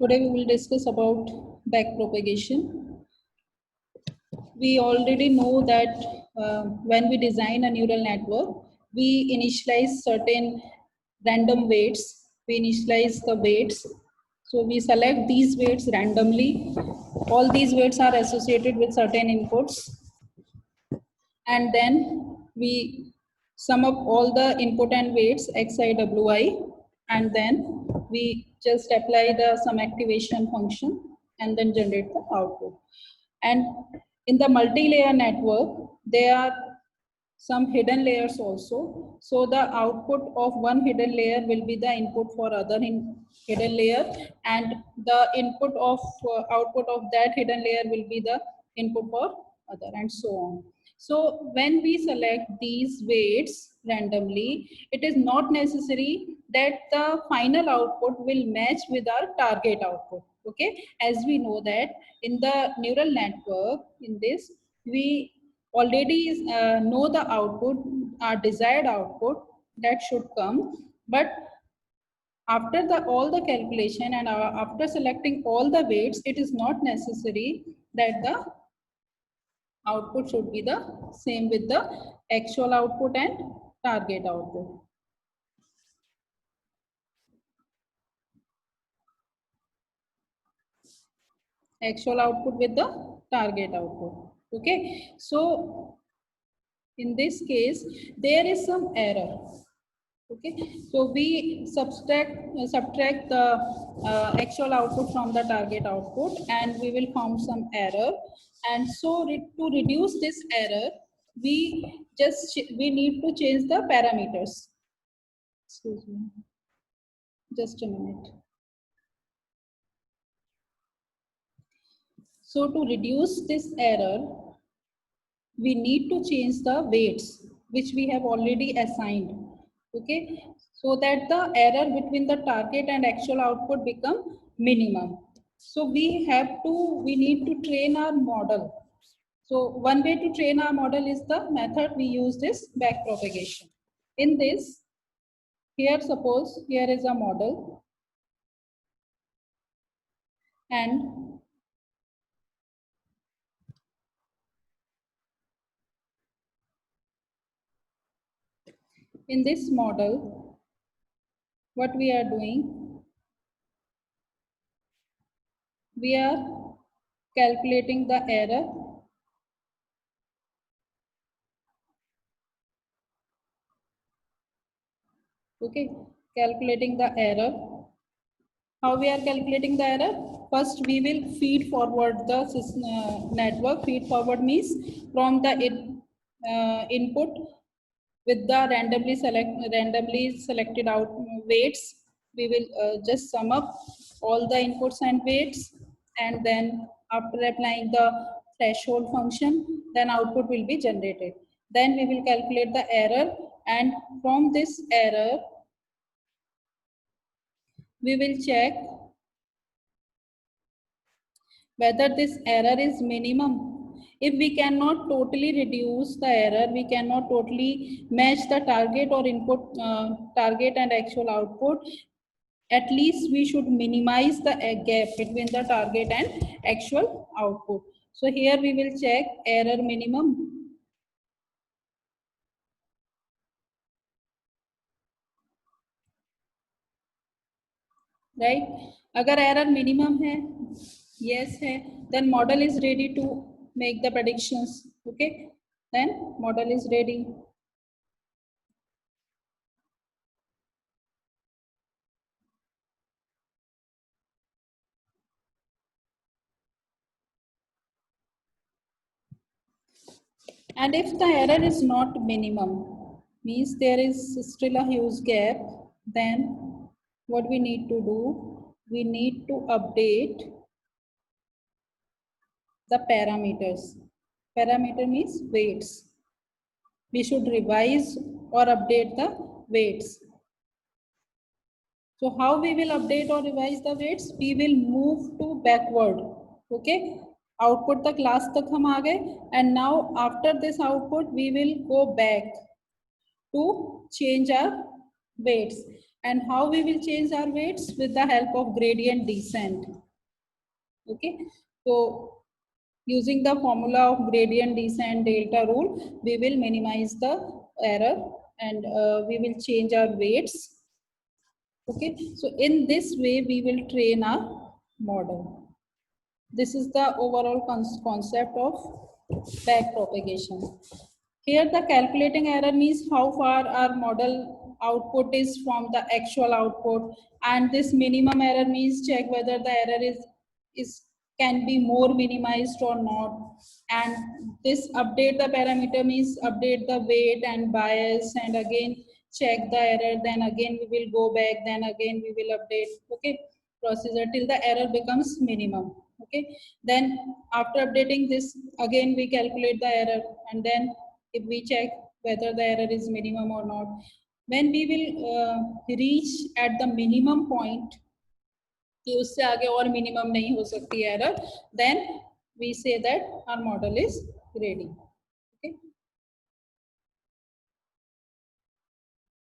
Today we will discuss about backpropagation. We already know that when we design a neural network, we initialize certain random weights. We initialize the weights. So we select these weights randomly. All these weights are associated with certain inputs. And then we sum up all the input and weights xi wi, and then we just apply the sum activation function and then generate the output. And in the multi-layer network, there are some hidden layers also. So the output of one hidden layer will be the input for other hidden layer, and the input of output of that hidden layer will be the input for other, and so on. So when we select these weights randomly, it is not necessary that the final output will match with our target output. Okay, as we know that in the neural network, in this we already know the output, our desired output that should come, but after all the calculation and after selecting all the weights, it is not necessary that the output should be the same with the actual output and target output. Actual output with the target output. Okay, so in this case there is some error. Okay, so we subtract the actual output from the target output, and we will found some error. And so to reduce this error, we need to change the parameters. Excuse me, just a minute. So to reduce this error, we need to change the weights which we have already assigned. Okay, so that the error between the target and actual output become minimum. So we need to train our model. So one way to train our model is the method we use, this backpropagation. In this, here suppose here is a model, and in this model, what we are doing, we are calculating the error. Okay, calculating the error. How we are calculating the error? First, we will feed forward the network. Feed forward means from the input with the randomly selected out weights. We will just sum up all the inputs and weights, and then after applying the threshold function, then output will be generated. Then we will calculate the error, and from this error, we will check whether this error is minimum. If we cannot totally reduce the error, we cannot totally match the target or input, target and actual output, at least we should minimize the gap between the target and actual output. So here we will check error minimum. Right? अगर error minimum है, yes है, then model is ready to make the predictions. Okay, then model is ready. And if the error is not minimum, means there is still a huge gap, then what we need to do, we need to update the parameters. Parameter means weights. We should revise or update the weights. So how we will update or revise the weights? We will move to backward. Okay, output the class tak hum aa gaye, and now after this output we will go back to change our weights. And how we will change our weights? With the help of gradient descent. Okay, so using the formula of gradient descent delta rule, we will minimize the error and we will change our weights. Okay, so in this way we will train our model. This is the overall concept of back propagation. Here the calculating error means how far our model output is from the actual output, and this minimum error means check whether the error is can be more minimized or not. And this update the parameter means update the weight and bias, and again check the error, then again we will go back, then again we will update. Okay, procedure till the error becomes minimum. Okay, then after updating this, again we calculate the error, and then if we check whether the error is minimum or not. When we will reach at the minimum point कि उससे आगे और minimum नहीं हो सकती error, then we say that our model is ready.